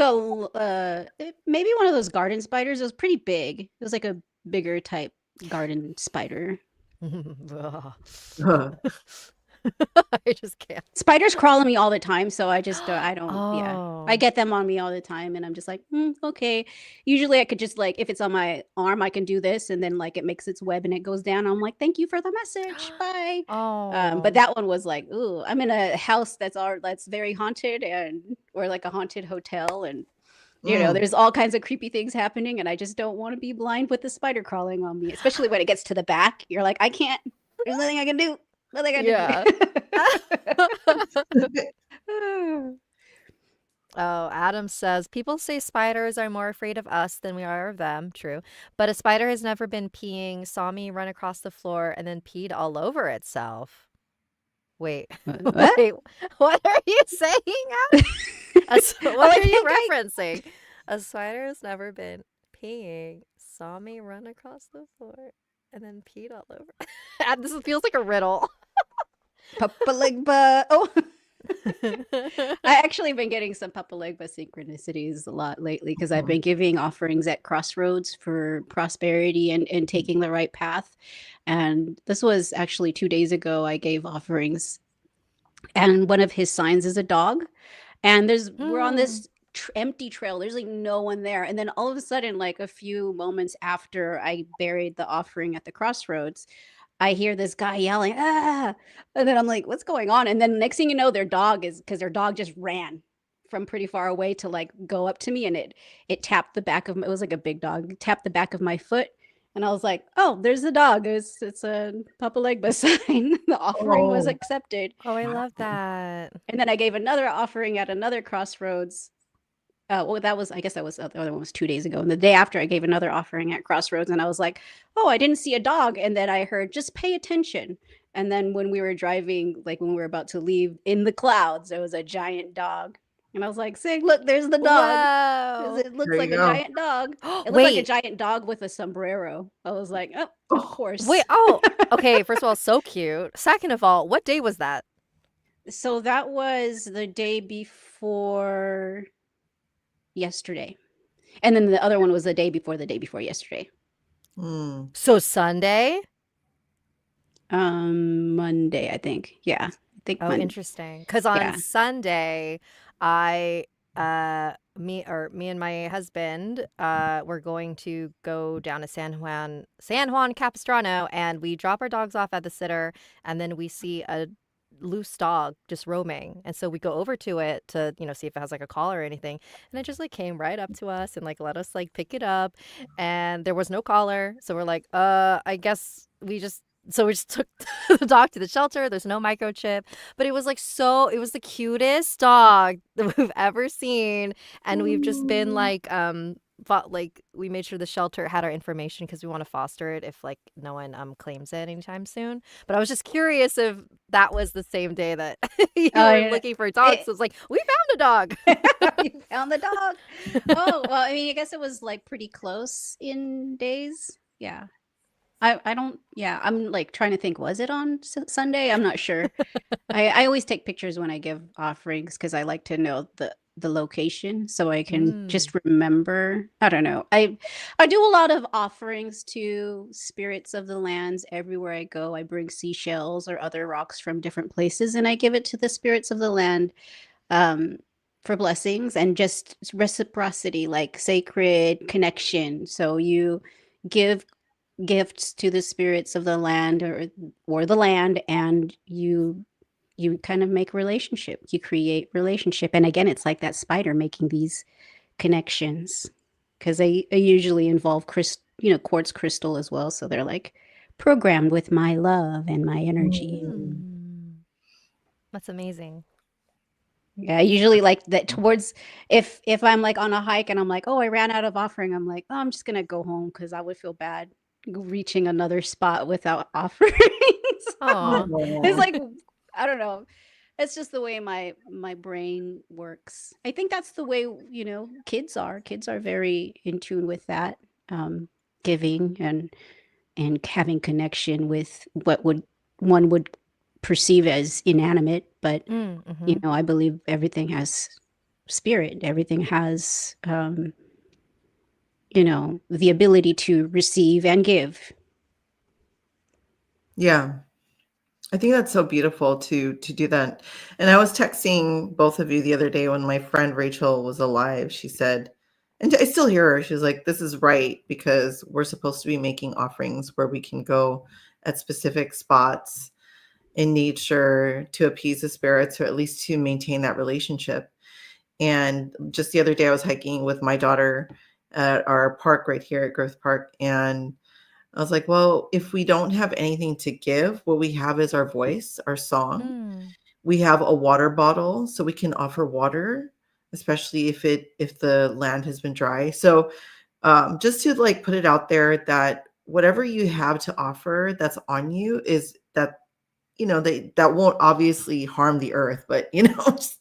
maybe one of those garden spiders. It was pretty big. It was like a bigger type garden spider. Ugh. Huh. I just can't. Spiders crawl on me all the time, so I don't, yeah. I Oh. get them on me all the time, and I'm just like, okay. Usually, I could just like, if it's on my arm, I can do this, and then like it makes its web and it goes down. I'm like, thank you for the message, bye. But Oh. that one was like, ooh, I'm in a house that's very haunted, or like a haunted hotel, and Mm. there's all kinds of creepy things happening, and I just don't want to be blind with the spider crawling on me, especially when it gets to the back. You're like, I can't. There's nothing I can do. Nothing I Yeah. can do. Oh, Adam says people say spiders are more afraid of us than we are of them. True. But a spider has never been peeing, saw me run across the floor, and then peed all over itself. Wait, What? wait, what are you saying, Adam? Oh, What I are you think I referencing? A spider has never been peeing, saw me run across the floor, and then peed all over. This feels like a riddle. Papalegba. Oh, I actually been getting some Papalegba synchronicities a lot lately because I've been giving offerings at crossroads for prosperity and taking the right path. And this was actually 2 days ago. I gave offerings, and one of his signs is a dog. And we're on Hmm. this empty trail. There's like no one there. And then all of a sudden, like a few moments after I buried the offering at the crossroads, I hear this guy yelling, ah. And then I'm like, what's going on? And then next thing you know, because their dog just ran from pretty far away to like go up to me, and it tapped the back of it was like a big dog, it tapped the back of my foot. And I was like, oh, there's the dog. It's a Papa Legba sign. The offering was Oh, accepted. Oh, I love that. And then I gave another offering at another crossroads. Well, I guess that was the other one was 2 days ago. And the day after, I gave another offering at crossroads, and I was like, oh, I didn't see a dog. And then I heard, just pay attention. And then when we were driving, like when we were about to leave in the clouds, there was a giant dog. And I was like, saying, look, there's the dog. 'Cause Whoa. it looks there you like a go. giant dog. It looked like a Wait, giant dog with a sombrero. I was like, oh, of Oh, wait. course. Oh, okay. First of all, so cute. Second of all, what day was that? So that was the day before yesterday. And then the other one was the day before yesterday. mm. So Sunday? Monday, I think. Yeah. I think Oh, Monday. interesting. Because on Yeah. Sunday, I me and my husband were going to go down to San Juan Capistrano, and we drop our dogs off at the sitter, and then we see a loose dog just roaming, and so we go over to it to see if it has like a collar or anything, and it just like came right up to us and like let us like pick it up, and there was no collar, so we're like I guess we just took the dog to the shelter. There's no microchip, but it was like it was the cutest dog that we've ever seen. And we've just been like, we made sure the shelter had our information because we want to foster it if like no one claims it anytime soon. But I was just curious if that was the same day that you Oh, were yeah. looking for dogs. So it's like, we found a dog. You found the dog. Oh, well, I mean, I guess it was like pretty close in days. Yeah. I don't, yeah, I'm like trying to think, was it on Sunday? I'm not sure. I always take pictures when I give offerings because I like to know the location so I can Mm. just remember. I don't know. I do a lot of offerings to spirits of the lands everywhere I go. I bring seashells or other rocks from different places, and I give it to the spirits of the land um, for blessings and just reciprocity, like sacred connection. So you give gifts to the spirits of the land or the land, and you kind of make relationship, you create relationship. And again, it's like that spider making these connections because they usually involve quartz crystal as well, so they're like programmed with my love and my energy. Mm. Mm. That's amazing. Yeah, I usually like that towards if I'm like on a hike and I'm like, oh, I ran out of offering, I'm like, oh, I'm just gonna go home because I would feel bad reaching another spot without offerings. Oh. It's like, I don't know. It's just the way my brain works. I think that's the way, kids are. Kids are very in tune with that, giving and having connection with what one would perceive as inanimate, but Mm-hmm. I believe everything has spirit. Everything has the ability to receive and give. Yeah. I think that's so beautiful to do that. And I was texting both of you the other day when my friend Rachel was alive. She said, and I still hear her, she was like, this is right, because we're supposed to be making offerings where we can go at specific spots in nature to appease the spirits, or at least to maintain that relationship. And just the other day I was hiking with my daughter at our park right here at Growth Park, and I was like, well, if we don't have anything to give, what we have is our voice, our song. Mm. We have a water bottle, so we can offer water, especially if the land has been dry. So just to like put it out there that whatever you have to offer that's on you is that, that won't obviously harm the earth, but just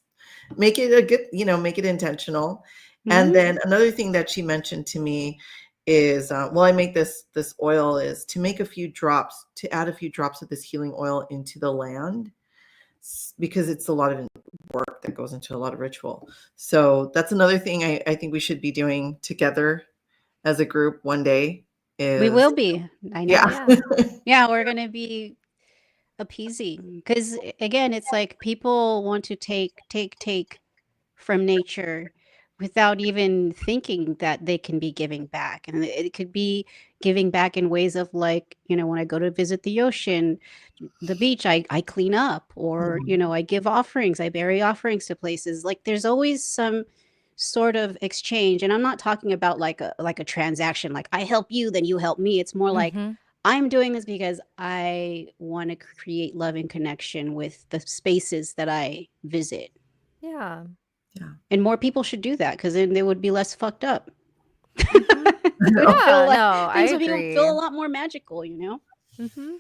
make it a good, make it intentional. And Mhm. then another thing that she mentioned to me is, I make this oil is to make to add a few drops of this healing oil into the land, because it's a lot of work that goes into a lot of ritual. So that's another thing I think we should be doing together as a group one day We is, will be. I yeah. know. Yeah. Yeah, we're going to be appeasing because again, it's like people want to take from nature without even thinking that they can be giving back. And it could be giving back in ways of like, when I go to visit the ocean, the beach, I clean up, or, Mhm. I give offerings, I bury offerings to places. Like there's always some sort of exchange. And I'm not talking about like a transaction, like I help you, then you help me. It's more like Mhm. I'm doing this because I want to create love and connection with the spaces that I visit. Yeah. Yeah. And more people should do that because then they would be less fucked up. Mhm. It would feel Yeah, like no, I things would agree. feel a lot more magical. Mhm.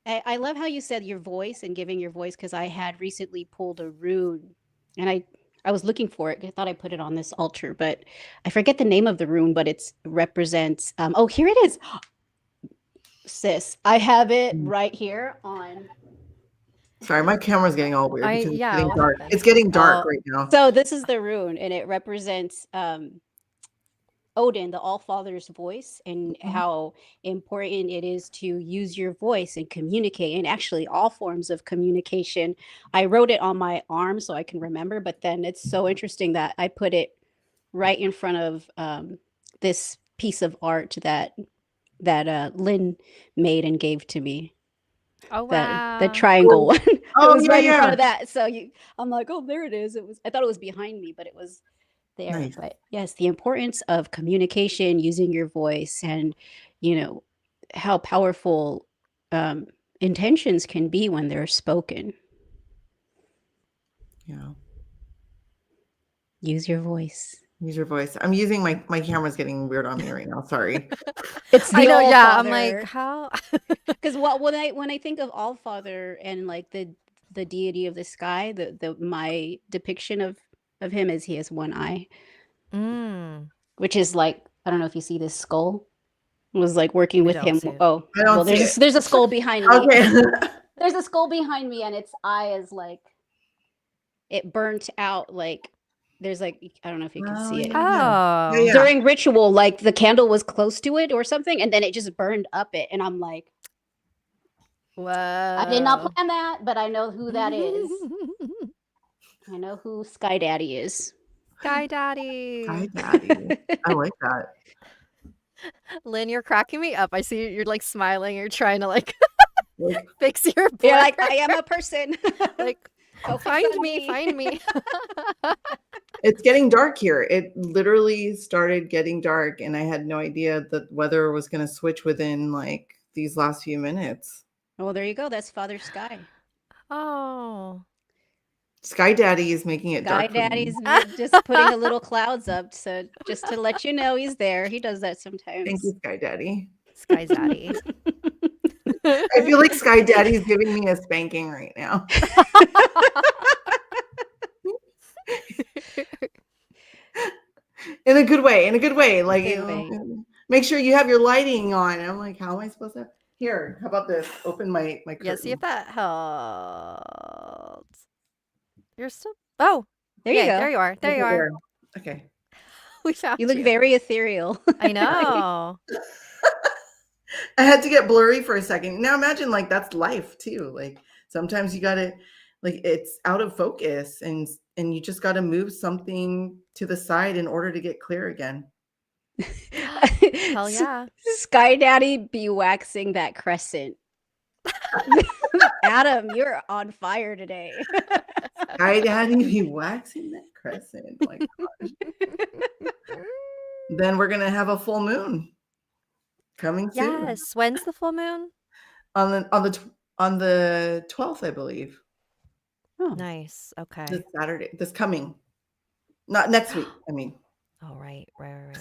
I love how you said your voice and giving your voice because I had recently pulled a rune and I was looking for it. I thought I put it on this altar, but I forget the name of the rune, but it represents oh, here it is. Sis, I have it Mm. right here on. Sorry, my camera's getting all weird because it's Yeah, getting what dark. happened? It's getting dark Oh. right now. So this is the rune and it represents Odin, the All Father's voice, and Mhm. how important it is to use your voice and communicate, and actually all forms of communication. I wrote it on my arm so I can remember, but then it's so interesting that I put it right in front of this piece of art that Lyn made and gave to me. Oh, The wow. triangle Cool. one. It Oh, was yeah, right in front yeah. of that. So I'm like, oh, there it is. I thought it was behind me, but it was there. Nice. But yes, the importance of communication, using your voice, and you know how powerful um, intentions can be when they're spoken. Yeah. Use your voice. Use your voice. I'm using my camera's getting weird on me right now. Sorry. It's I the know, All yeah, I'm like, Father. how? Because when I think of All Father and like the deity of the sky, the my depiction of him is he has one eye, Mm, which is like I don't know if you see this skull. Was like working I with don't him. see it. Oh, I well, don't see it. there's a skull behind me. Okay. There's a skull behind me, and its eye is like it burnt out. Like there's like I don't know if you can Oh, see yeah, it yeah. Yeah, Oh. yeah. during ritual. Like the candle was close to it or something, and then it just burned up it. And I'm like, I did not Whoa. plan that, but I know who that is. I know who Sky Daddy is. Sky Hi, Daddy. Daddy. I like that. Lynn, you're cracking me up. I see you're like smiling. You're trying to like Like, fix your You're blur. like, I am a person. Like, Focus find on me, me. find me. it's getting dark here. It literally started getting dark, and I had no idea that weather was going to switch within like these last few minutes. Well, there you go. That's Father Sky. Oh. Sky Daddy is making it Sky dark for me. Daddy's just putting the little clouds up, so just to let you know he's there. He does that Thank sometimes. you, Sky Daddy. Sky Daddy. I feel like Sky Daddy is giving me a spanking right now. In a good way. In a good way. Like, Good way. make sure you have your lighting on. I'm like, how am I supposed to? Here, how about this? Open my curtain. Yeah, see if that helps. You're still. Oh, There you yay. There go. you are. There Okay, you are. there. Okay. We have You look to. very ethereal. I know. I had to get blurry for a second. Now imagine like that's life too. Like sometimes you gotta like it's out of focus and you just gotta move something to the side in order to get clear again. Hell yeah. Sky Daddy be waxing that crescent. Adam, you're on fire today. Sky Daddy be waxing that crescent. Like then we're gonna have a full moon coming soon. Yes. When's the full moon? On the 12th, I believe. Oh, Nice. Okay. This Saturday. This coming. Not next week, I mean. Oh, right. Right.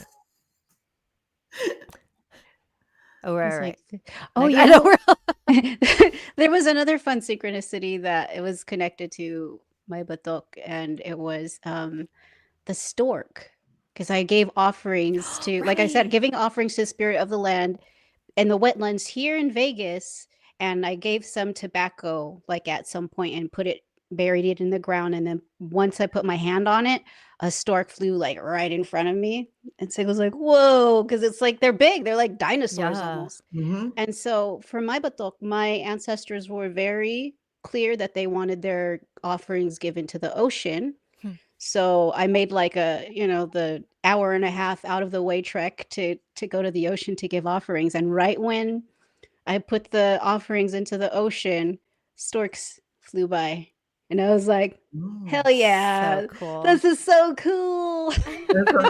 I Oh, was right. like, oh, Like, you I know know, we're there was another fun synchronicity that it was connected to my batok, and it was the stork. Because I gave offerings to, like I said, right. giving offerings to the spirit of the land and the wetlands here in Vegas. And I gave some tobacco, like at some point, and buried it in the ground. And then once I put my hand on it, a stork flew like right in front of me. And so it was like, whoa, because it's like they're big, they're like dinosaurs Yeah. almost. Mm-hmm. And so for my batok, my ancestors were very clear that they wanted their offerings given to the ocean. So I made like the hour and a half out of the way trek to go to the ocean to give offerings. And right when I put the offerings into the ocean, storks flew by. And I was like, hell yeah, So cool. this is so cool. Mm-hmm.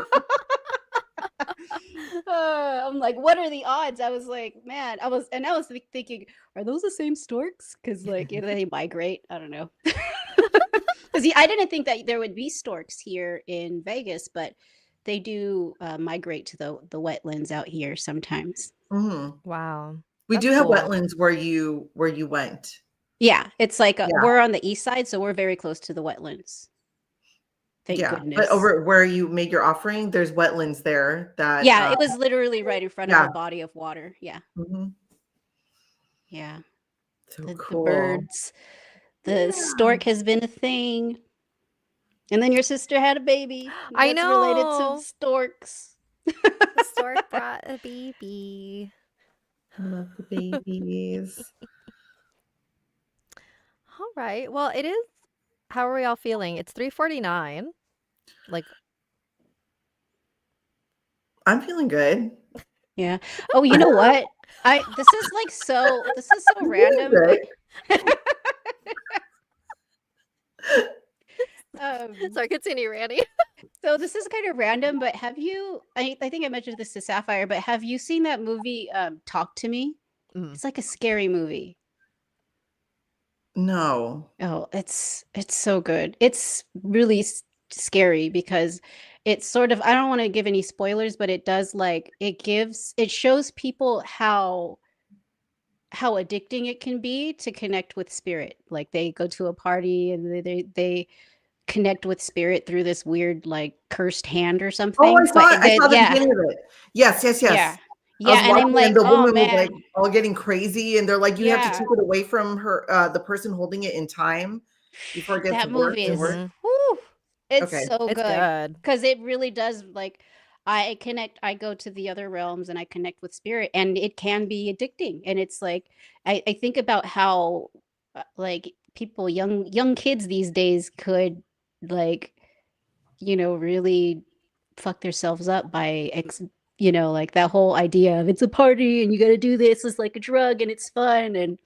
I'm like, what are the odds? I was like, man, I was thinking, are those the same storks? Because like they migrate. I don't know. Because I didn't think that there would be storks here in Vegas, but they do migrate to the wetlands out here sometimes. Mm-hmm. Wow. We That's do have cool. wetlands where you went. Yeah, it's like Yeah. we're on the east side, so we're very close to the wetlands. Thank goodness. But over where you made your offering, there's wetlands there that Yeah, it was literally right in front of yeah. a body of water. Yeah. Mm-hmm. Yeah. So The cool. birds. The stork has been a thing. And then your sister had a baby. I That's related to know. storks. The stork brought a baby. I love the babies. All right. Well, it is. How are we all feeling? It's 3:49. Like, I'm feeling good. Yeah. Oh, you know what? This is so random, but sorry, continue, Randy. so this is kind of random, but have you I think I mentioned this to Sapphire, but have you seen that movie Talk to Me? It's like a scary movie. No. Oh, it's so good. It's really scary because it's sort of, I don't want to give any spoilers, but it does like it shows people how addicting it can be to connect with spirit. Like they go to a party and they connect with spirit through this weird like cursed hand or something. Oh, I saw it. I saw the yeah. beginning of it. Yes. Yeah. I was Yeah, and I'm watching, like, and the oh woman was like man. all getting crazy, and they're like, you have to Yeah. take it away from her, the person holding it in time before it gets That worse movie and is worse. whew, it's Okay. so It's good good. because it really does like I go to the other realms and I connect with spirit and it can be addicting. And it's like I think about how like people young kids these days could like really fuck themselves up by like that whole idea of it's a party and you got to do this. It's like a drug and it's fun and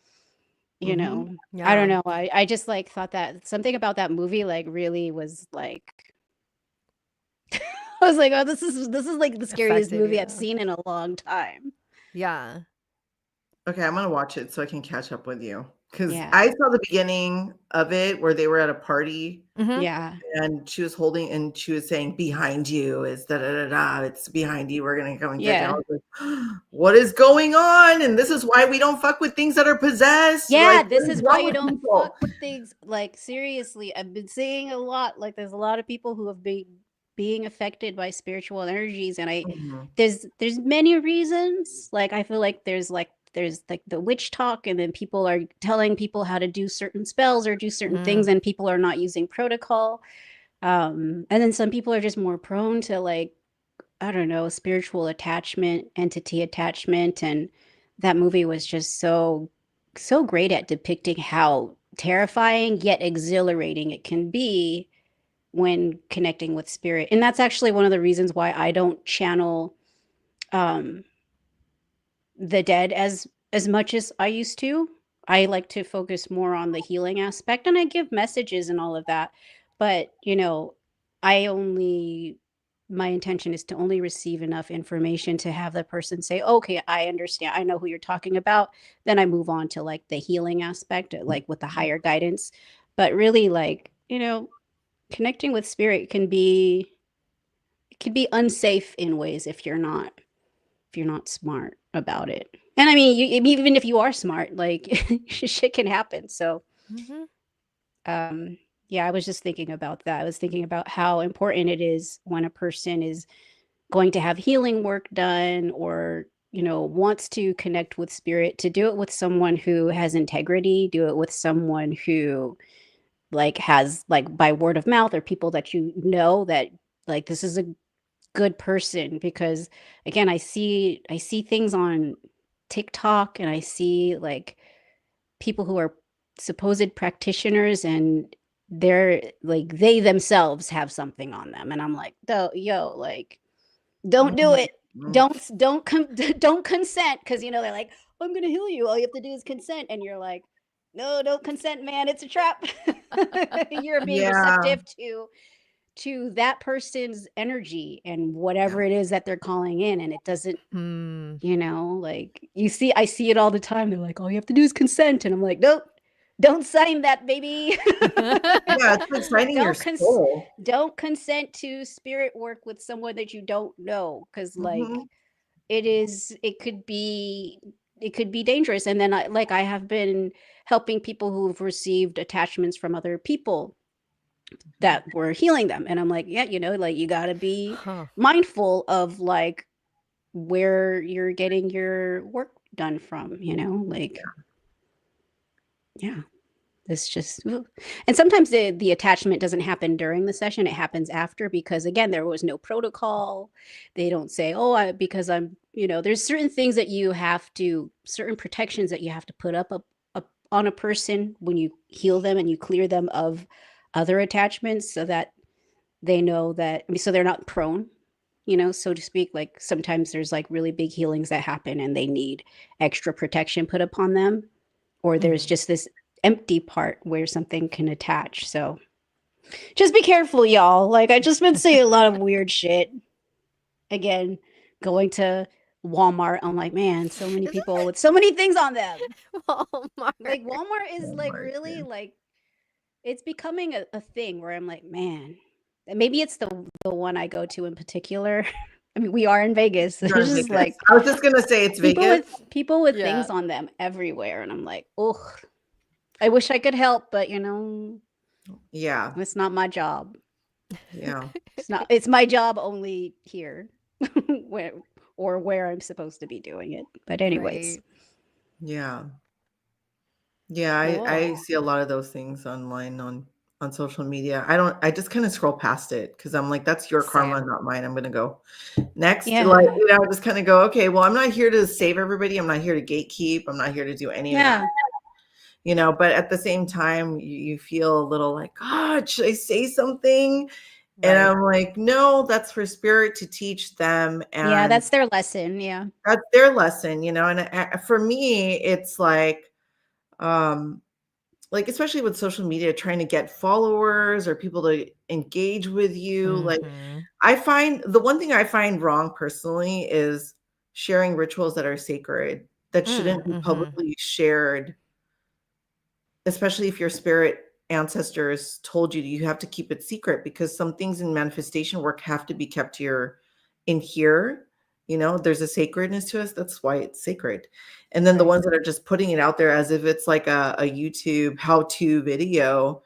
I don't Yeah. know. I just like thought that something about that movie like really was like I was like, oh, this is like the scariest Affected movie you. I've seen in a long time. Yeah. Okay, I'm gonna watch it so I can catch up with you because Yeah. I saw the beginning of it where they were at a party Mhm. Yeah. and she was holding and she was saying, "Behind you is da da da da. It's behind you. We're gonna come and get you." I Yeah. was like, "What is going on?" And this is why we don't fuck with things that are possessed. Yeah, Like, this what is is why wrong you with don't people? fuck with things. Like seriously, I've been seeing a lot. Like there's a lot of people who have been being affected by spiritual energies, and Mhm. there's many reasons. Like I feel like there's like the witch talk, and then people are telling people how to do certain spells or do certain things, Mm. and people are not using protocol. And then some people are just more prone to like I don't know, spiritual attachment, entity attachment, and that movie was just so great at depicting how terrifying yet exhilarating it can be when connecting with spirit. And that's actually one of the reasons why I don't channel um the dead as much as I used to. I like to focus more on the healing aspect, and I give messages and all of that. But, I only my intention is to only receive enough information to have the person say, "Okay, I understand. I know who you're talking about." Then I move on to like the healing aspect, like with the higher guidance. But really like, connecting with spirit can be unsafe in ways if you're not smart about it. And I mean, even if you are smart, like shit can happen. So, Mhm. um, yeah, I was just thinking about that. I was thinking about how important it is when a person is going to have healing work done or, wants to connect with spirit, to do it with someone who has integrity, do it with someone who like has like by word of mouth or people that that like this is a good person. Because again, I see things on TikTok, and I see like people who are supposed practitioners, and they themselves have something on them, and I'm like, yo, like, don't do it. Mhm. Don't consent, because they're like, I'm gonna heal you, all you have to do is consent, and you're like, no, don't consent, man, it's a trap. You're being Yeah. receptive to that person's energy and Yeah. whatever it is that they're calling in, and it doesn't, Hmm. like, I see it all the time. They're like, all you have to do is consent, and I'm like, nope, don't sign that, baby. Yeah, it's like signing your don't cons- soul. don't consent to spirit work with someone that you don't know, because like Mhm. it could be dangerous. And then I have been helping people who've received attachments from other people that were healing them, and I'm like, yeah, like, you got to be Huh. mindful of like where you're getting your work done from, like, yeah, it's just ooh. And sometimes the attachment doesn't happen during the session, it happens after, because again, there was no protocol. They don't say, oh, because I'm, there's certain things that you have to, certain protections that you have to put up on a person when you heal them and you clear them of other attachments, so that they know that, I mean, so they're not prone, so to speak. Like sometimes there's like really big healings that happen and they need extra protection put upon them, or there's Mhm. just this empty part where something can attach. So just be careful, y'all. Like, I just been seeing a lot of weird shit. Again, going to Walmart, I'm like, man, so many Is people with so many things on them. it Walmart? Like Walmart is like Walmart, really yeah. like, it's becoming a thing where I'm like, man, and maybe it's the one I go to in particular. I mean, we are in Vegas. There's You're in just Vegas. like I was just gonna say it's Vegas. people with Yeah. things on them everywhere, and I'm like, oh, I wish I could help, but Yeah. it's not my job. Yeah. It's my job only here, where where I'm supposed to be doing it. But anyways, Right. Yeah. Yeah, I Cool. see a lot of those things online on social media. I just kind of scroll past it because I'm like, that's your karma, Same. not mine. I'm gonna go next. Like, yeah, just kind of go, okay, well, I'm not here to save everybody. I'm not here to gatekeep. I'm not here to do any of that. yeah, But at the same time, you feel a little like, God, should I say something? And Right. I'm like, no, that's for spirit to teach them. yeah. And That's their lesson. Yeah, that's their lesson, and for me, it's um, like, especially with social media, trying to get followers or people to engage with you. Like, Mhm. I find the one thing I find wrong personally is sharing rituals that are sacred that shouldn't be Mhm. publicly shared, especially if your spirit ancestors told you have to keep it secret, because some things in manifestation work have to be kept in here. There's a sacredness to us. That's why it's sacred. And then the Right. ones that are just putting it out there as if it's like a YouTube how-to video,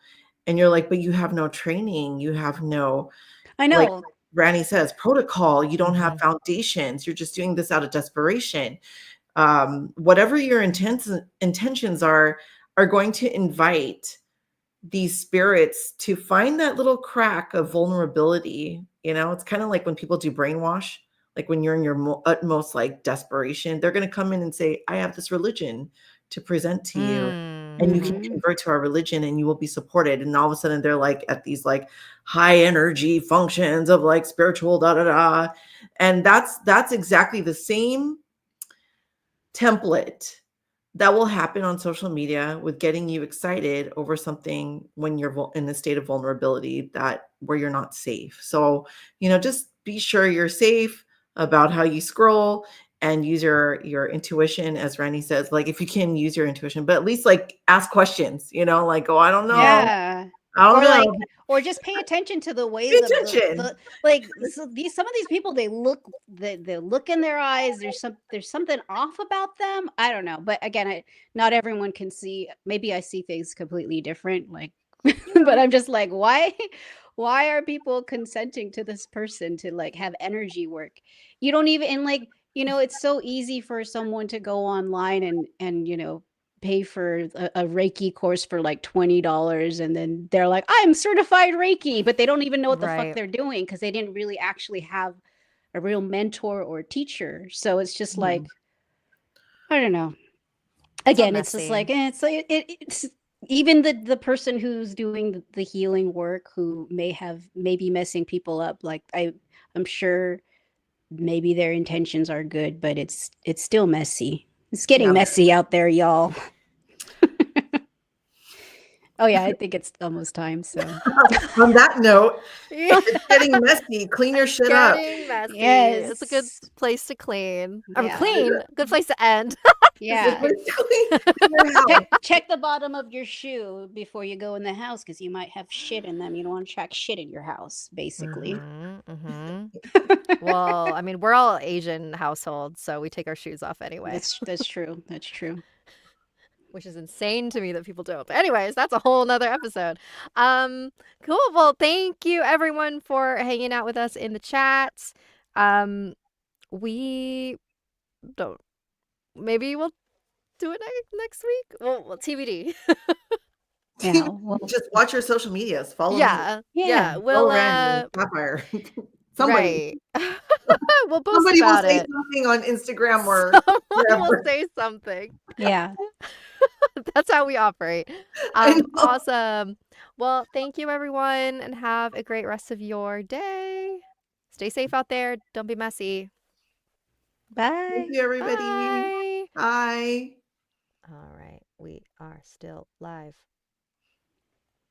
and you're like, but you have no training, you have no, I like know. Randy says, protocol, you don't have Mhm. foundations, you're just doing this out of desperation. Whatever your intentions are going to invite these spirits to find that little crack of vulnerability. You know, it's kind of like when people do brainwash, like when you're in your utmost like desperation, they're going to come in and say, I have this religion to present to you, and you can Mm-hmm. convert to our religion and you will be supported. And all of a sudden they're like at these like high energy functions of like spiritual da da da. And that's exactly the same template that will happen on social media with getting you excited over something when you're in a state of vulnerability that where you're not safe. So, you know, just be sure you're safe about how you scroll and use your intuition, as Randy says, like if you can use your intuition, but at least like ask questions, you know, like, oh, I don't know. Yeah. I don't Or know. like, or just pay attention to the way Pay attention. the like so these some of these people they look in their eyes. There's something off about them. I don't know, but again, not everyone can see. Maybe I see things completely different. Like, but I'm just like, why are people consenting to this person to like have energy work? You don't even and like it's so easy for someone to go online and pay for a Reiki course for like $20 and then they're like, I'm certified Reiki, but they don't even know what the fuck Right. they're doing because they didn't really actually have a real mentor or teacher. So it's just Mhm. like, I don't know. So Again, it's just messy. like it's like it's even the person who's doing the healing work who may be messing people up. Like I'm sure maybe their intentions are good, but it's still messy. It's getting Yeah. messy out there, y'all. Oh yeah, I think it's almost time. So On that note, Yeah. it's getting messy. Clean your shit up. Getting messy. It's a good yes, place to clean. Or yeah, clean. Good place to end. It's a good yeah. place to clean your house. Check the bottom of your shoe before you go in the house because you might have shit in them. You don't want to track shit in your house, basically. Mm-hmm. Mm-hmm. Well, I mean, we're all Asian households, so we take our shoes off anyway, That's true. That's true. which is insane to me that people don't. But anyways, that's a whole nother episode. Um, cool. Well, thank you everyone for hanging out with us in the chat. We don't. Maybe we'll do it next week. Well, TBD. Yeah. Well, Just watch your social medias. Follow me. Yeah. yeah. Yeah. Follow We'll Randy. Sapphire. Somebody. right. We'll post Somebody will about say it. something on Instagram or Someone will wherever. say something. Yeah. That's how we operate. I know. Awesome. Well, thank you everyone and have a great rest of your day. Stay safe out there. Don't be messy. Thank Bye. you, everybody. Bye. Bye. All right. We are still live.